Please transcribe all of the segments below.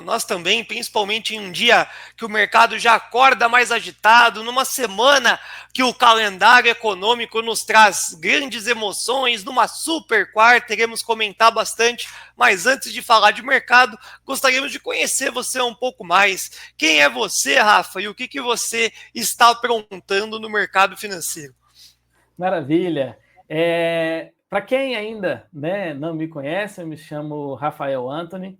Nós também, principalmente em um dia que o mercado já acorda mais agitado, numa semana que o calendário econômico nos traz grandes emoções, numa super quarta, iremos comentar bastante, mas antes de falar de mercado, gostaríamos de conhecer você um pouco mais. Quem é você, Rafa, e o que você está aprontando no mercado financeiro? Maravilha. Para quem ainda, né, não me conhece, eu me chamo Rafael Anthony.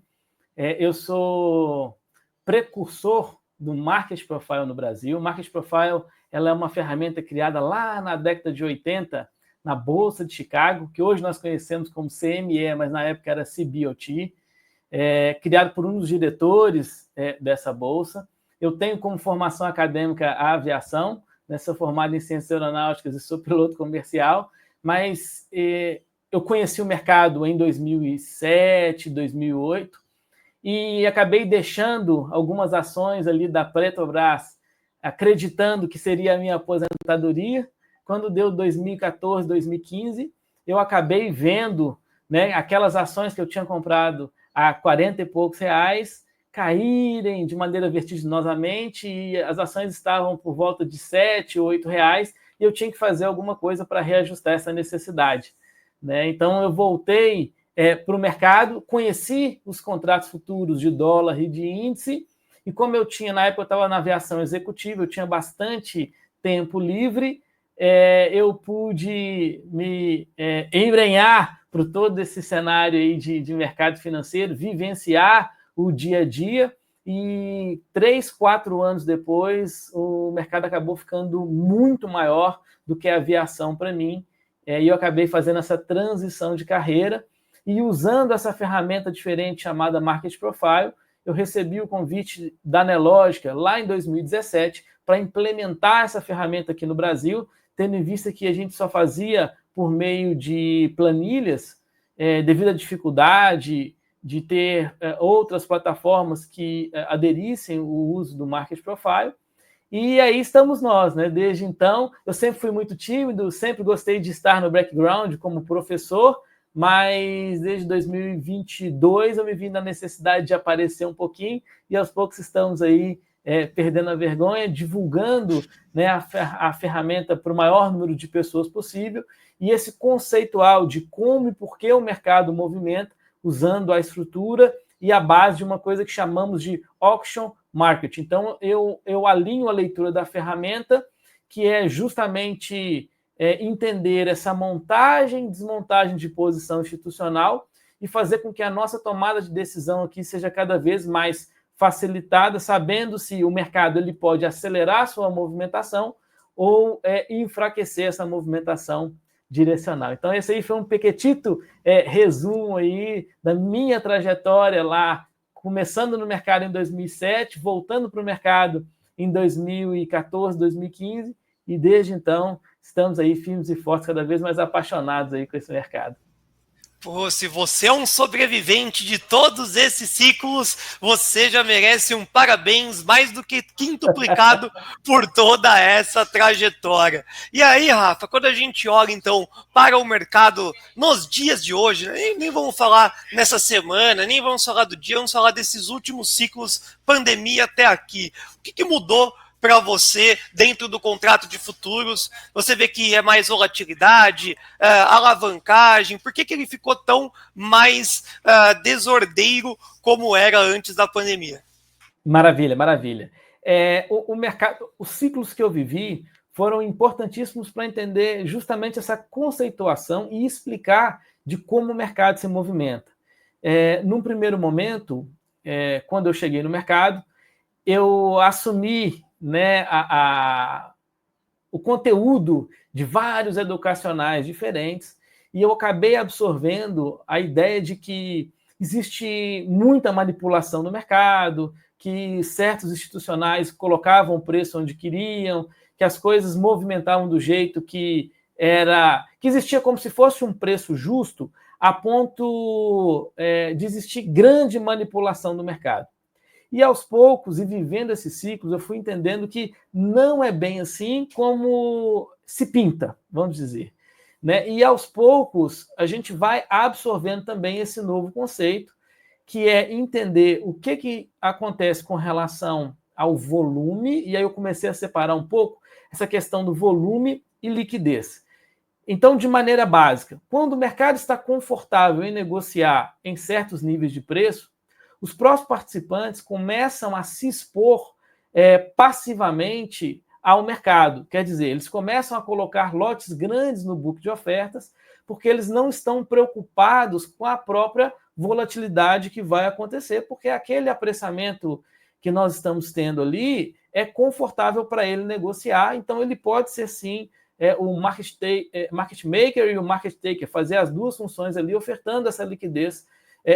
Eu sou precursor do Market Profile no Brasil. O Market Profile ela é uma ferramenta criada lá na década de 80 na Bolsa de Chicago, que hoje nós conhecemos como CME, mas na época era CBOT, criado por um dos diretores dessa bolsa. Eu tenho como formação acadêmica a aviação, né, sou formado em ciências aeronáuticas e sou piloto comercial, mas eu conheci o mercado em 2007, 2008, e acabei deixando algumas ações ali da Petrobras, acreditando que seria a minha aposentadoria. Quando deu 2014, 2015, eu acabei vendo, né, aquelas ações que eu tinha comprado a 40 e poucos reais caírem de maneira vertiginosamente e as ações estavam por volta de 7 ou 8 reais e eu tinha que fazer alguma coisa para reajustar essa necessidade, né? Então eu voltei para o mercado, conheci os contratos futuros de dólar e de índice, e como eu tinha, na época eu estava na aviação executiva, eu tinha bastante tempo livre, eu pude me embrenhar por todo esse cenário aí de mercado financeiro, vivenciar o dia a dia, e 3, 4 anos depois, o mercado acabou ficando muito maior do que a aviação para mim, e eu acabei fazendo essa transição de carreira, e usando essa ferramenta diferente chamada Market Profile, eu recebi o convite da Nelogica lá em 2017 para implementar essa ferramenta aqui no Brasil, tendo em vista que a gente só fazia por meio de planilhas, devido à dificuldade de ter outras plataformas que aderissem o uso do Market Profile. E aí estamos nós, né? Desde então, eu sempre fui muito tímido, sempre gostei de estar no background como professor, mas desde 2022 eu me vi na necessidade de aparecer um pouquinho e aos poucos estamos aí perdendo a vergonha, divulgando, né, a ferramenta para o maior número de pessoas possível, e esse conceitual de como e por que o mercado movimenta, usando a estrutura e a base de uma coisa que chamamos de auction market. Então, eu alinho a leitura da ferramenta, que é justamente entender essa montagem e desmontagem de posição institucional e fazer com que a nossa tomada de decisão aqui seja cada vez mais facilitada, sabendo se o mercado ele pode acelerar a sua movimentação ou enfraquecer essa movimentação direcional. Então, esse aí foi um pequetito resumo aí da minha trajetória lá, começando no mercado em 2007, voltando para o mercado em 2014, 2015, e desde então estamos aí firmes e fortes, cada vez mais apaixonados aí com esse mercado. Pô, se você é um sobrevivente de todos esses ciclos, você já merece um parabéns mais do que quintuplicado por toda essa trajetória. E aí, Rafa, quando a gente olha, então, para o mercado nos dias de hoje, nem vamos falar nessa semana, nem vamos falar do dia, vamos falar desses últimos ciclos, pandemia até aqui. O que mudou para você dentro do contrato de futuros? Você vê que é mais volatilidade, alavancagem, por que ele ficou tão mais desordeiro como era antes da pandemia? Maravilha, maravilha. O mercado, os ciclos que eu vivi foram importantíssimos para entender justamente essa conceituação e explicar de como o mercado se movimenta. Num primeiro momento, quando eu cheguei no mercado, eu assumi, né, o conteúdo de vários educacionais diferentes e eu acabei absorvendo a ideia de que existe muita manipulação no mercado, que certos institucionais colocavam o preço onde queriam, que as coisas movimentavam do jeito que existia como se fosse um preço justo, a ponto de existir grande manipulação no mercado. E aos poucos, e vivendo esses ciclos, eu fui entendendo que não é bem assim como se pinta, vamos dizer, né? E aos poucos, a gente vai absorvendo também esse novo conceito, que é entender o que acontece com relação ao volume, e aí eu comecei a separar um pouco essa questão do volume e liquidez. Então, de maneira básica, quando o mercado está confortável em negociar em certos níveis de preço, os próprios participantes começam a se expor passivamente ao mercado. Quer dizer, eles começam a colocar lotes grandes no book de ofertas, porque eles não estão preocupados com a própria volatilidade que vai acontecer, porque aquele apressamento que nós estamos tendo ali é confortável para ele negociar, então ele pode ser sim o market maker e o market taker, fazer as duas funções ali, ofertando essa liquidez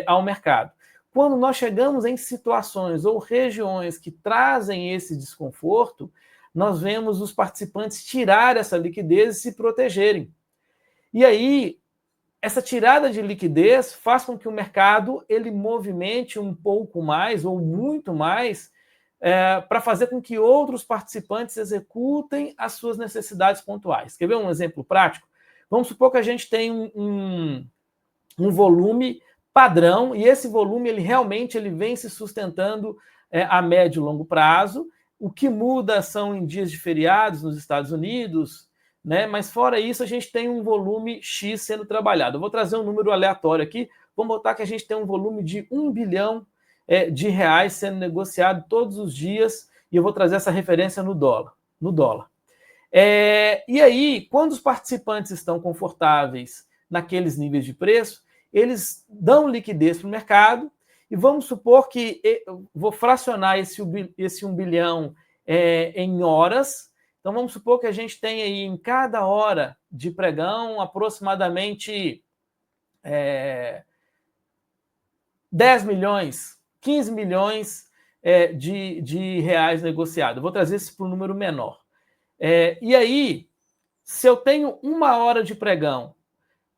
ao mercado. Quando nós chegamos em situações ou regiões que trazem esse desconforto, nós vemos os participantes tirar essa liquidez e se protegerem. E aí, essa tirada de liquidez faz com que o mercado ele movimente um pouco mais ou muito mais para fazer com que outros participantes executem as suas necessidades pontuais. Quer ver um exemplo prático? Vamos supor que a gente tem um volume padrão, e esse volume ele realmente vem se sustentando a médio e longo prazo. O que muda são em dias de feriados nos Estados Unidos, né? Mas fora isso, a gente tem um volume X sendo trabalhado. Eu vou trazer um número aleatório aqui. Vamos botar que a gente tem um volume de 1 bilhão de reais sendo negociado todos os dias, e eu vou trazer essa referência no dólar. E aí, quando os participantes estão confortáveis naqueles níveis de preço, eles dão liquidez para o mercado, e vamos supor que eu vou fracionar esse 1 bilhão em horas. Então, vamos supor que a gente tem aí em cada hora de pregão aproximadamente 10 milhões, 15 milhões de reais negociados. Eu vou trazer isso para um número menor. E aí, se eu tenho 1 hora de pregão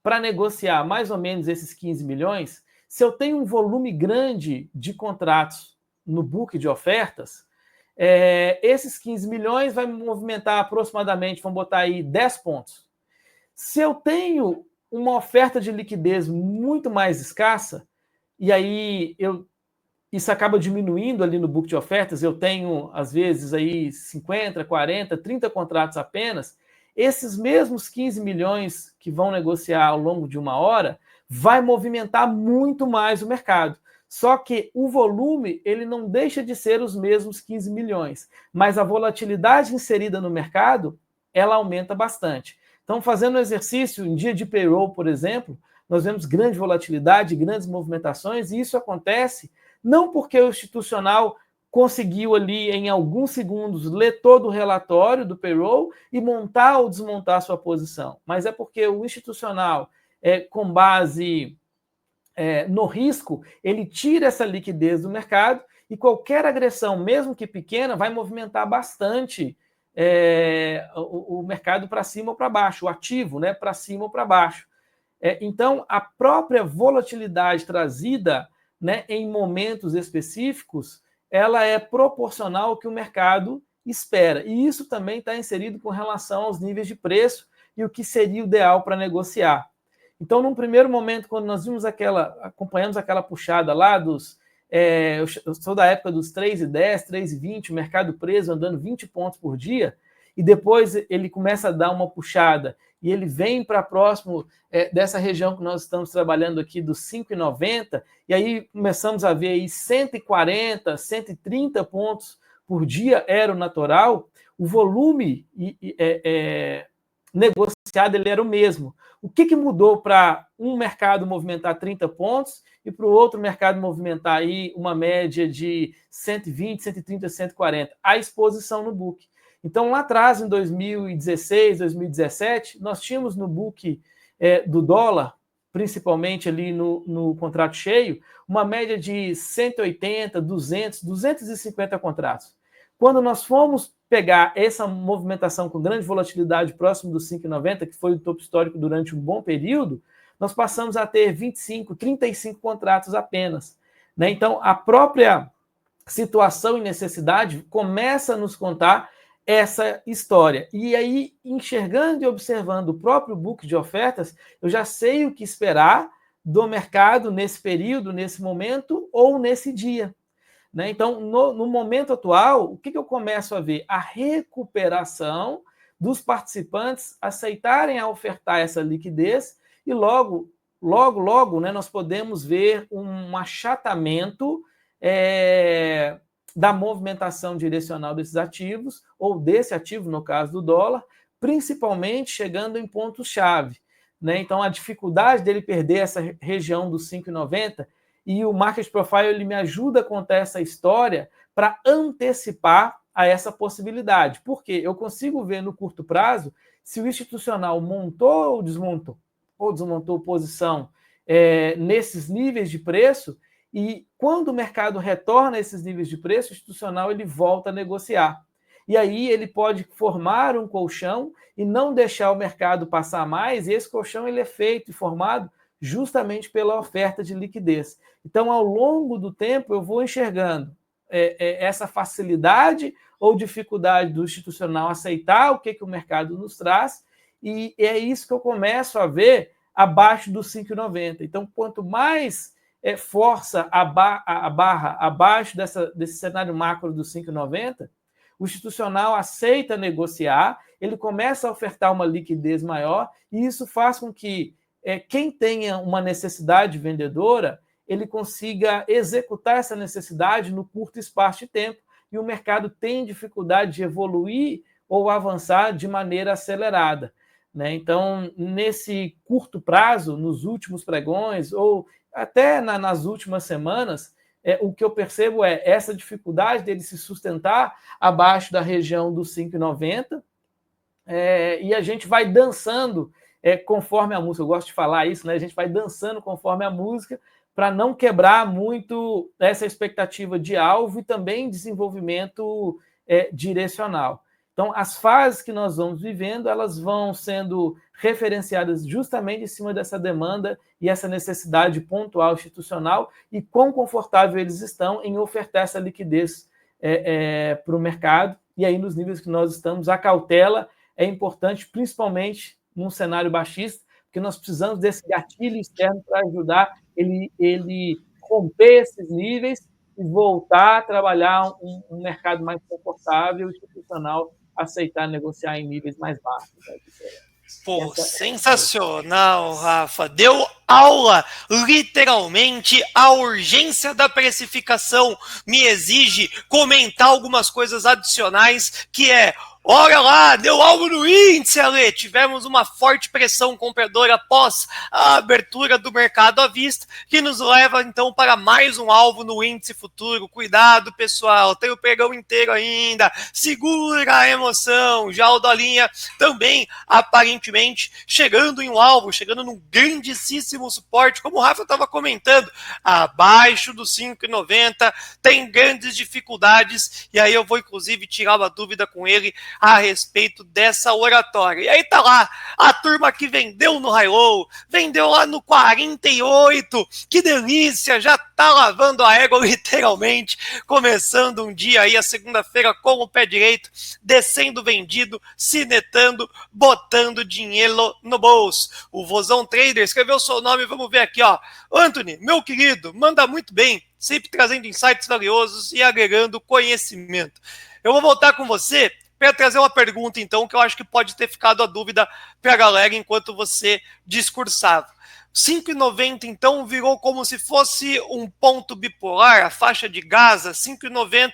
para negociar mais ou menos esses 15 milhões, se eu tenho um volume grande de contratos no book de ofertas, esses 15 milhões vai movimentar aproximadamente, vamos botar aí 10 pontos. Se eu tenho uma oferta de liquidez muito mais escassa, e aí isso acaba diminuindo ali no book de ofertas, eu tenho, às vezes, aí 50, 40, 30 contratos apenas, esses mesmos 15 milhões que vão negociar ao longo de 1 hora vai movimentar muito mais o mercado. Só que o volume ele não deixa de ser os mesmos 15 milhões, mas a volatilidade inserida no mercado ela aumenta bastante. Então, fazendo um exercício em dia de payroll, por exemplo, nós vemos grande volatilidade, grandes movimentações, e isso acontece não porque o institucional conseguiu ali, em alguns segundos, ler todo o relatório do payroll e montar ou desmontar a sua posição, mas é porque o institucional, com base no risco, ele tira essa liquidez do mercado, e qualquer agressão, mesmo que pequena, vai movimentar bastante o mercado para cima ou para baixo, o ativo, né, para cima ou para baixo. Então, a própria volatilidade trazida, né, em momentos específicos, ela é proporcional ao que o mercado espera. E isso também está inserido com relação aos níveis de preço e o que seria o ideal para negociar. Então, num primeiro momento, quando nós acompanhamos aquela puxada lá eu sou da época dos 3,10, 3,20, o mercado preso andando 20 pontos por dia, e depois ele começa a dar uma puxada e ele vem para próximo dessa região que nós estamos trabalhando aqui dos 5,90, e aí começamos a ver aí 140, 130 pontos por dia era o natural, o volume negociado ele era o mesmo. O que mudou para um mercado movimentar 30 pontos e para o outro mercado movimentar aí uma média de 120, 130, 140? A exposição no book. Então, lá atrás, em 2016, 2017, nós tínhamos no book do dólar, principalmente ali no contrato cheio, uma média de 180, 200, 250 contratos. Quando nós fomos pegar essa movimentação com grande volatilidade próximo dos 5,90, que foi o topo histórico durante um bom período, nós passamos a ter 25, 35 contratos apenas, né? Então, a própria situação e necessidade começa a nos contar essa história. E aí, enxergando e observando o próprio book de ofertas, eu já sei o que esperar, do mercado nesse período, nesse momento ou nesse dia. Né? Então, no momento atual, o que eu começo a ver? A recuperação dos participantes aceitarem a ofertar essa liquidez e logo, né, nós podemos ver um achatamento da movimentação direcional desses ativos, ou desse ativo, no caso do dólar, principalmente chegando em pontos-chave. Né? Então, a dificuldade dele perder essa região dos 5,90, e o Market Profile ele me ajuda a contar essa história para antecipar a essa possibilidade. Porque eu consigo ver no curto prazo se o institucional montou ou desmontou posição nesses níveis de preço, e quando o mercado retorna a esses níveis de preço, o institucional ele volta a negociar. E aí ele pode formar um colchão e não deixar o mercado passar mais, e esse colchão ele é feito e formado justamente pela oferta de liquidez. Então, ao longo do tempo, eu vou enxergando essa facilidade ou dificuldade do institucional aceitar o que o mercado nos traz, e é isso que eu começo a ver abaixo dos 5,90. Então, quanto mais força a barra abaixo desse cenário macro dos 5,90, o institucional aceita negociar, ele começa a ofertar uma liquidez maior, e isso faz com que quem tenha uma necessidade vendedora, ele consiga executar essa necessidade no curto espaço de tempo, e o mercado tem dificuldade de evoluir ou avançar de maneira acelerada. Né? Então, nesse curto prazo, nos últimos pregões, ou até nas últimas semanas, o que eu percebo é essa dificuldade dele se sustentar abaixo da região dos 5,90, e a gente vai dançando conforme a música. Eu gosto de falar isso, né? A gente vai dançando conforme a música para não quebrar muito essa expectativa de alvo e também desenvolvimento direcional. Então, as fases que nós vamos vivendo, elas vão sendo referenciadas justamente em cima dessa demanda e essa necessidade pontual institucional, e quão confortável eles estão em ofertar essa liquidez para o mercado. E aí, nos níveis que nós estamos, a cautela é importante, principalmente num cenário baixista, porque nós precisamos desse gatilho externo para ajudar ele romper esses níveis e voltar a trabalhar um mercado mais confortável, institucional, aceitar negociar em níveis mais baixos. Pô, sensacional, Rafa. Deu aula, literalmente. A urgência da precificação me exige comentar algumas coisas adicionais, que olha lá, deu algo no índice, Ale. Tivemos uma forte pressão compradora após a abertura do mercado à vista, que nos leva, então, para mais um alvo no índice futuro. Cuidado, pessoal, tem o pregão inteiro ainda. Segura a emoção. Já o Dolinha também, aparentemente, chegando em um alvo, chegando num grandíssimo suporte, como o Rafa estava comentando, abaixo dos 5,90, tem grandes dificuldades, e aí eu vou, inclusive, tirar uma dúvida com ele a respeito dessa oratória. E aí tá lá, a turma que vendeu no high-low, vendeu lá no 48, que delícia, já tá lavando a égua literalmente, começando um dia aí, a segunda-feira com o pé direito, descendo vendido, cinetando, botando dinheiro no bolso. O Vozão Trader escreveu o seu nome, vamos ver aqui, ó. Anthony, meu querido, manda muito bem, sempre trazendo insights valiosos e agregando conhecimento. Eu vou voltar com você para trazer uma pergunta, então, que eu acho que pode ter ficado a dúvida para a galera enquanto você discursava. 5,90, então, virou como se fosse um ponto bipolar, a faixa de Gaza, 5,90,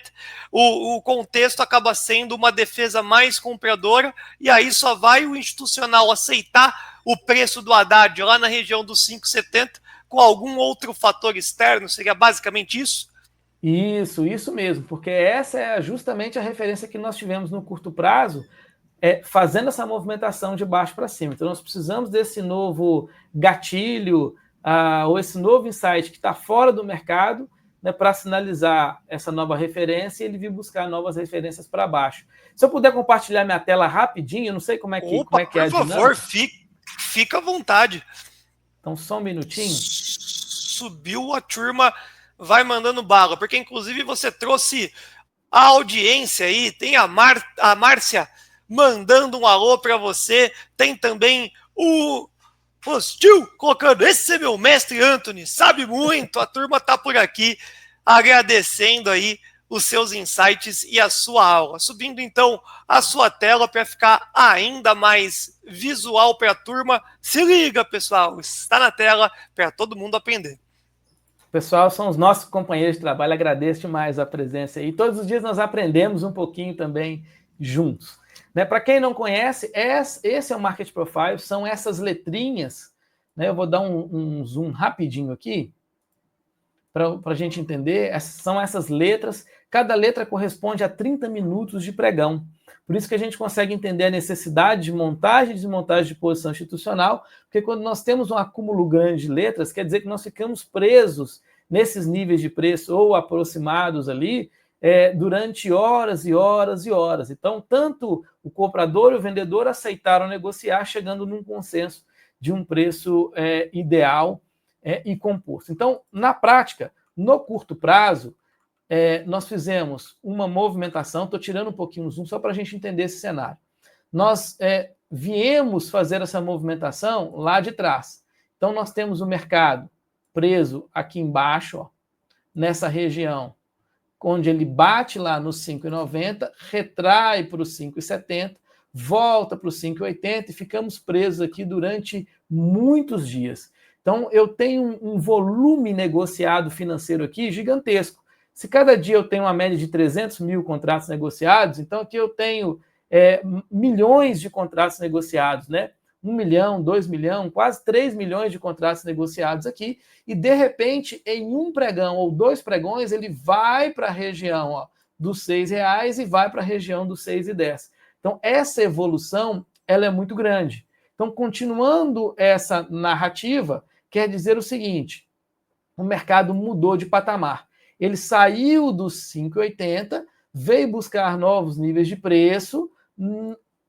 o contexto acaba sendo uma defesa mais compradora, e aí só vai o institucional aceitar o preço do Haddad lá na região dos 5,70 com algum outro fator externo, seria basicamente isso? Isso mesmo, porque essa é justamente a referência que nós tivemos no curto prazo, fazendo essa movimentação de baixo para cima. Então, nós precisamos desse novo gatilho, ou esse novo insight que está fora do mercado, né, para sinalizar essa nova referência e ele vir buscar novas referências para baixo. Se eu puder compartilhar minha tela rapidinho, eu não sei como é que, Opa, é a dinâmica. Por favor, fica à vontade. Então, só um minutinho. Subiu a turma, vai mandando bala, porque inclusive você trouxe a audiência aí, tem a Márcia mandando um alô para você, tem também o Postil, colocando, esse é meu mestre Anthony, sabe muito, a turma tá por aqui agradecendo aí os seus insights e a sua aula. Subindo então a sua tela para ficar ainda mais visual para a turma. Se liga, pessoal, está na tela para todo mundo aprender. Pessoal, são os nossos companheiros de trabalho, agradeço demais a presença aí. Todos os dias nós aprendemos um pouquinho também juntos. Né? Para quem não conhece, esse é o Market Profile, são essas letrinhas. Né? Eu vou dar um zoom rapidinho aqui, para a gente entender. São essas letras, cada letra corresponde a 30 minutos de pregão. Por isso que a gente consegue entender a necessidade de montagem e desmontagem de posição institucional, porque quando nós temos um acúmulo grande de letras, quer dizer que nós ficamos presos nesses níveis de preço ou aproximados ali durante horas e horas e horas. Então, tanto o comprador e o vendedor aceitaram negociar, chegando num consenso de um preço ideal e composto. Então, na prática, no curto prazo, nós fizemos uma movimentação, estou tirando um pouquinho o zoom só para a gente entender esse cenário. Nós viemos fazer essa movimentação lá de trás. Então, nós temos o mercado preso aqui embaixo, ó, nessa região, onde ele bate lá nos 5,90, retrai para os 5,70, volta para os 5,80 e ficamos presos aqui durante muitos dias. Então, eu tenho um volume negociado financeiro aqui gigantesco. Se cada dia eu tenho uma média de 300 mil contratos negociados, então aqui eu tenho milhões de contratos negociados, né? 1 milhão, 2 milhões, quase 3 milhões de contratos negociados aqui, e de repente, em um pregão ou 2 pregões, ele vai para a região dos R$6 e vai para a região dos 6,10. Então, essa evolução ela é muito grande. Então, continuando essa narrativa, quer dizer o seguinte: o mercado mudou de patamar. Ele saiu dos 5,80, veio buscar novos níveis de preço,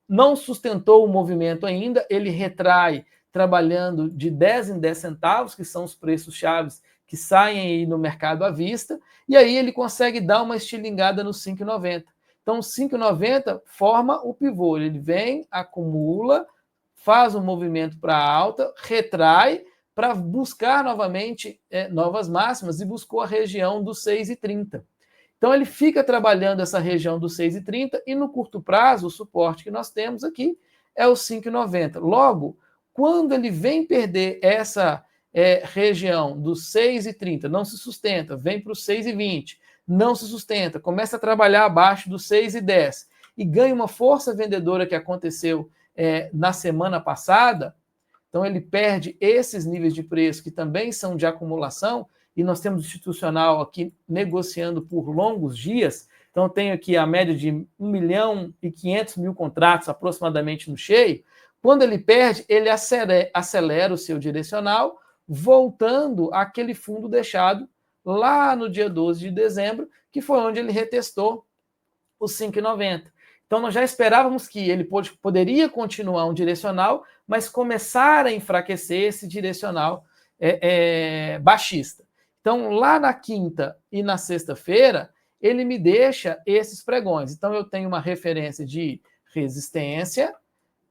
não sustentou o movimento ainda, ele retrai trabalhando de 10 em 10 centavos, que são os preços chaves que saem aí no mercado à vista, e aí ele consegue dar uma estilingada no 5,90. Então, o 5,90 forma o pivô, ele vem, acumula, faz um movimento para alta, retrai, para buscar novamente novas máximas, e buscou a região dos 6,30. Então, ele fica trabalhando essa região dos 6,30 e, no curto prazo, o suporte que nós temos aqui é o 5,90. Logo, quando ele vem perder essa região dos 6,30, não se sustenta, vem para os 6,20, não se sustenta, começa a trabalhar abaixo dos 6,10 e ganha uma força vendedora que aconteceu na semana passada, então ele perde esses níveis de preço que também são de acumulação, e nós temos institucional aqui negociando por longos dias. Então eu tenho aqui a média de 1 milhão e 500 mil contratos aproximadamente no cheio. Quando ele perde, ele acelera o seu direcional, voltando àquele fundo deixado lá no dia 12 de dezembro, que foi onde ele retestou os 5,90. Então, nós já esperávamos que ele poderia continuar um direcional, mas começar a enfraquecer esse direcional baixista. Então, lá na quinta e na sexta-feira, ele me deixa esses pregões. Então, eu tenho uma referência de resistência,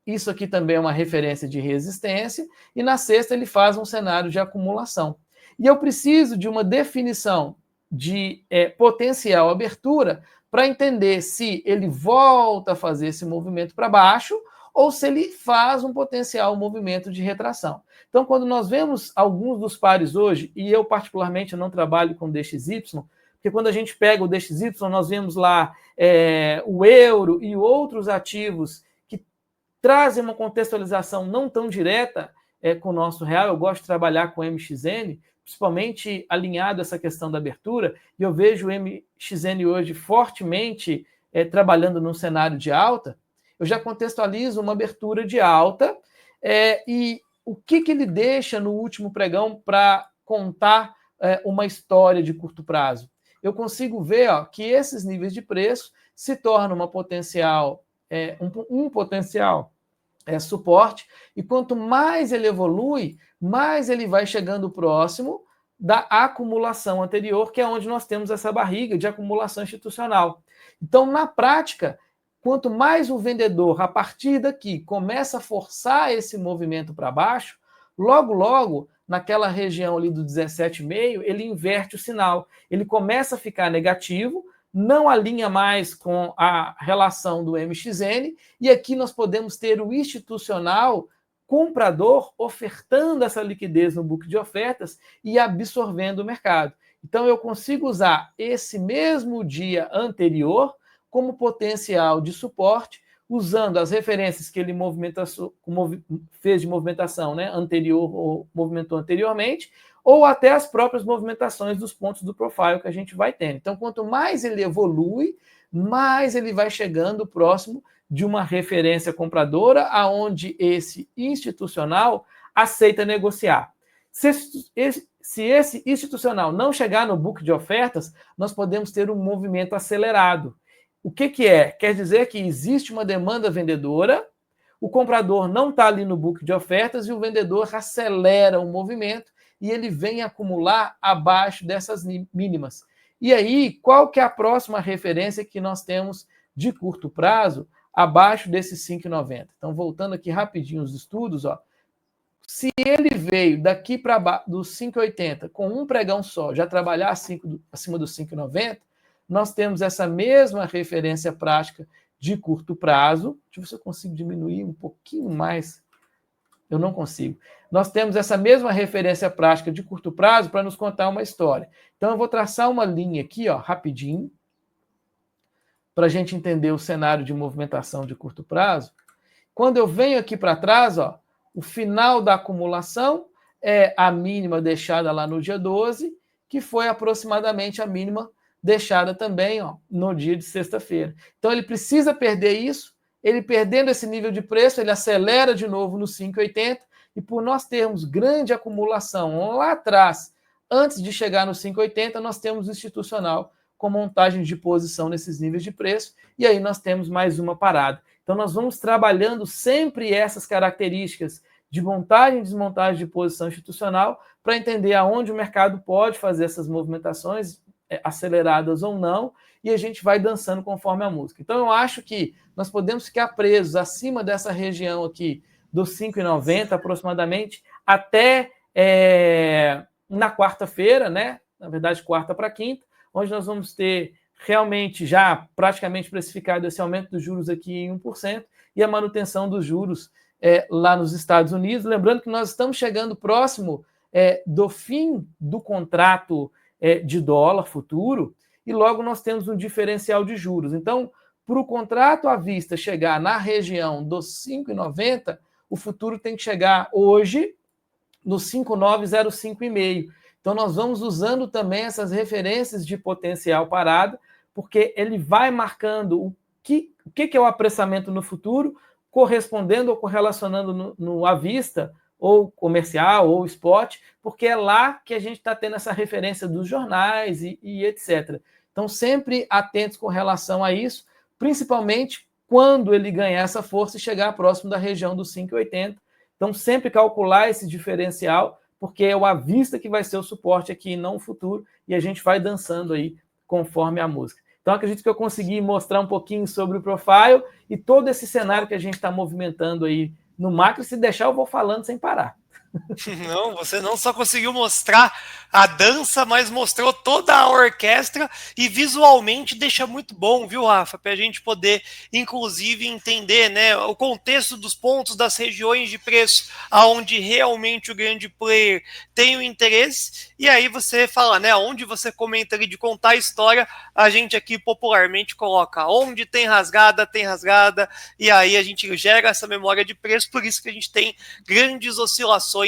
isso aqui também é uma referência de resistência, e na sexta ele faz um cenário de acumulação. E eu preciso de uma definição de potencial abertura para entender se ele volta a fazer esse movimento para baixo ou se ele faz um potencial movimento de retração. Então, quando nós vemos alguns dos pares hoje, e eu particularmente não trabalho com DXY, porque quando a gente pega o DXY, nós vemos lá o euro e outros ativos que trazem uma contextualização não tão direta com o nosso real. Eu gosto de trabalhar com o MXN, principalmente alinhado a essa questão da abertura, e eu vejo o MXN hoje fortemente trabalhando num cenário de alta. Eu já contextualizo uma abertura de alta, e o que ele deixa no último pregão para contar uma história de curto prazo? Eu consigo ver que esses níveis de preço se tornam uma potencial, um potencial suporte, e quanto mais ele evolui, mais ele vai chegando próximo da acumulação anterior, que é onde nós temos essa barriga de acumulação institucional. Então, na prática, quanto mais o vendedor, a partir daqui, começa a forçar esse movimento para baixo, logo, logo, naquela região ali do 17,5, ele inverte o sinal. Ele começa a ficar negativo, não alinha mais com a relação do MXN, e aqui nós podemos ter o institucional comprador ofertando essa liquidez no book de ofertas e absorvendo o mercado. Então, eu consigo usar esse mesmo dia anterior como potencial de suporte, usando as referências que ele fez de movimentação, né, anterior ou movimentou anteriormente, ou até as próprias movimentações dos pontos do profile que a gente vai tendo. Então, quanto mais ele evolui, mais ele vai chegando próximo de uma referência compradora, aonde esse institucional aceita negociar. Se esse institucional não chegar no book de ofertas, nós podemos ter um movimento acelerado. O que é? Quer dizer que existe uma demanda vendedora, o comprador não está ali no book de ofertas e o vendedor acelera o movimento e ele vem acumular abaixo dessas mínimas. E aí, qual que é a próxima referência que nós temos de curto prazo abaixo desses 5,90? Então, voltando aqui rapidinho os estudos, ó. Se ele veio daqui para dos 5,80 com um pregão só, já trabalhar acima dos 5,90, nós temos essa mesma referência prática de curto prazo. Deixa eu ver se eu consigo diminuir um pouquinho mais. Eu não consigo. Nós temos essa mesma referência prática de curto prazo para nos contar uma história. Então, eu vou traçar uma linha aqui, ó, rapidinho, para a gente entender o cenário de movimentação de curto prazo. Quando eu venho aqui para trás, ó, o final da acumulação é a mínima deixada lá no dia 12, que foi aproximadamente a mínima deixada também, ó, no dia de sexta-feira. Então, ele precisa perder isso. Ele perdendo esse nível de preço, ele acelera de novo no 5,80, e por nós termos grande acumulação lá atrás, antes de chegar no 5,80, nós temos o institucional com montagem de posição nesses níveis de preço, e aí nós temos mais uma parada. Então, nós vamos trabalhando sempre essas características de montagem e desmontagem de posição institucional para entender aonde o mercado pode fazer essas movimentações aceleradas ou não, e a gente vai dançando conforme a música. Então, eu acho que nós podemos ficar presos acima dessa região aqui dos 5,90 aproximadamente até na quarta-feira, né? Na verdade, quarta para quinta, onde nós vamos ter realmente já praticamente precificado esse aumento dos juros aqui em 1% e a manutenção dos juros lá nos Estados Unidos. Lembrando que nós estamos chegando próximo do fim do contrato de dólar futuro e logo nós temos um diferencial de juros. Então, para o contrato à vista chegar na região dos 5,90, o futuro tem que chegar hoje no 5,905,5. Então, nós vamos usando também essas referências de potencial parada, porque ele vai marcando o que é o apressamento no futuro, correspondendo ou correlacionando no à vista, ou comercial, ou spot, porque é lá que a gente está tendo essa referência dos jornais e etc. Então, sempre atentos com relação a isso, principalmente quando ele ganhar essa força e chegar próximo da região dos 5,80. Então, sempre calcular esse diferencial, porque é o à vista que vai ser o suporte aqui, não o futuro, e a gente vai dançando aí conforme a música. Então, acredito que eu consegui mostrar um pouquinho sobre o profile e todo esse cenário que a gente está movimentando aí no macro. Se deixar, eu vou falando sem parar. Não, você não só conseguiu mostrar a dança, mas mostrou toda a orquestra e visualmente deixa muito bom, viu, Rafa? Para a gente poder, inclusive, entender, né, o contexto dos pontos, das regiões de preço, aonde realmente o grande player tem o interesse. E aí você fala, né, onde você comenta ali de contar a história, a gente aqui popularmente coloca onde tem rasgada, e aí a gente gera essa memória de preço, por isso que a gente tem grandes oscilações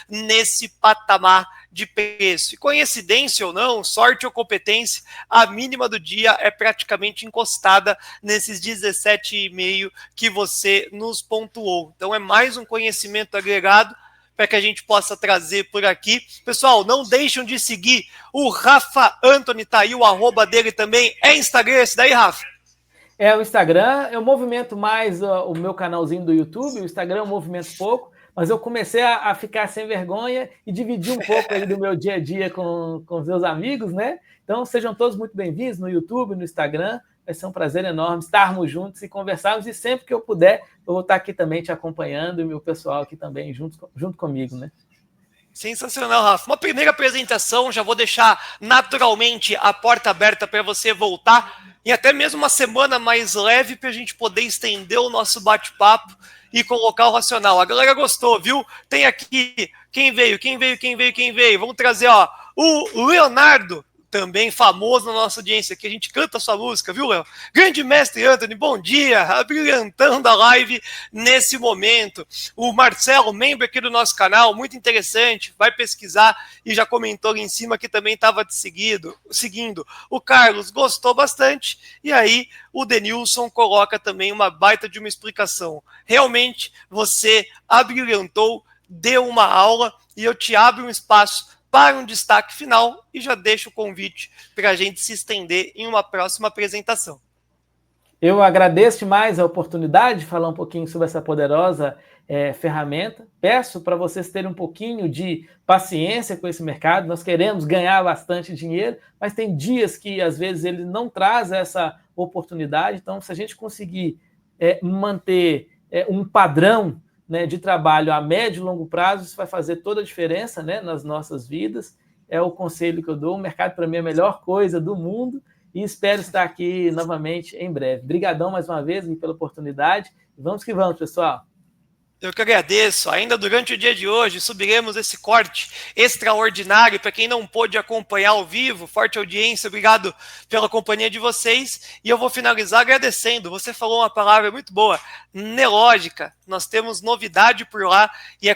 nesse patamar de preço. E coincidência ou não, sorte ou competência, a mínima do dia é praticamente encostada nesses 17,5 que você nos pontuou. Então é mais um conhecimento agregado para que a gente possa trazer por aqui. Pessoal, não deixem de seguir o Rafa Anthony, tá aí o arroba dele também. É Instagram esse daí, Rafa? É o Instagram, eu movimento mais o meu canalzinho do YouTube, o Instagram eu movimento pouco, mas eu comecei a ficar sem vergonha e dividir um pouco aí do meu dia a dia com os meus amigos, né? Então, sejam todos muito bem-vindos no YouTube, no Instagram, vai ser um prazer enorme estarmos juntos e conversarmos, e sempre que eu puder, eu vou estar aqui também te acompanhando, e o meu pessoal aqui também junto comigo, né? Sensacional, Rafa. Uma primeira apresentação, já vou deixar naturalmente a porta aberta para você voltar, e até mesmo uma semana mais leve para a gente poder estender o nosso bate-papo e colocar o racional. A galera gostou, viu? Tem aqui quem veio. Vamos trazer, ó, o Leonardo, também famoso na nossa audiência, que a gente canta a sua música, viu, Léo? Grande mestre Anthony, bom dia, abrilhantando a live nesse momento. O Marcelo, membro aqui do nosso canal, muito interessante, vai pesquisar e já comentou ali em cima que também estava te seguindo. O Carlos gostou bastante, e aí o Denilson coloca também uma baita de uma explicação. Realmente, você abrilhantou, deu uma aula, e eu te abro um espaço para um destaque final e já deixo o convite para a gente se estender em uma próxima apresentação. Eu agradeço demais a oportunidade de falar um pouquinho sobre essa poderosa ferramenta. Peço para vocês terem um pouquinho de paciência com esse mercado. Nós queremos ganhar bastante dinheiro, mas tem dias que, às vezes, ele não traz essa oportunidade. Então, se a gente conseguir manter um padrão, né, de trabalho a médio e longo prazo, isso vai fazer toda a diferença, né, nas nossas vidas. É o conselho que eu dou. O mercado, para mim, é a melhor coisa do mundo, e espero estar aqui novamente em breve. Obrigadão mais uma vez pela oportunidade. Vamos que vamos, pessoal. Eu que agradeço. Ainda durante o dia de hoje, subiremos esse corte extraordinário para quem não pôde acompanhar ao vivo. Forte audiência, obrigado pela companhia de vocês. E eu vou finalizar agradecendo. Você falou uma palavra muito boa, Nelógica. Nós temos novidade por lá e é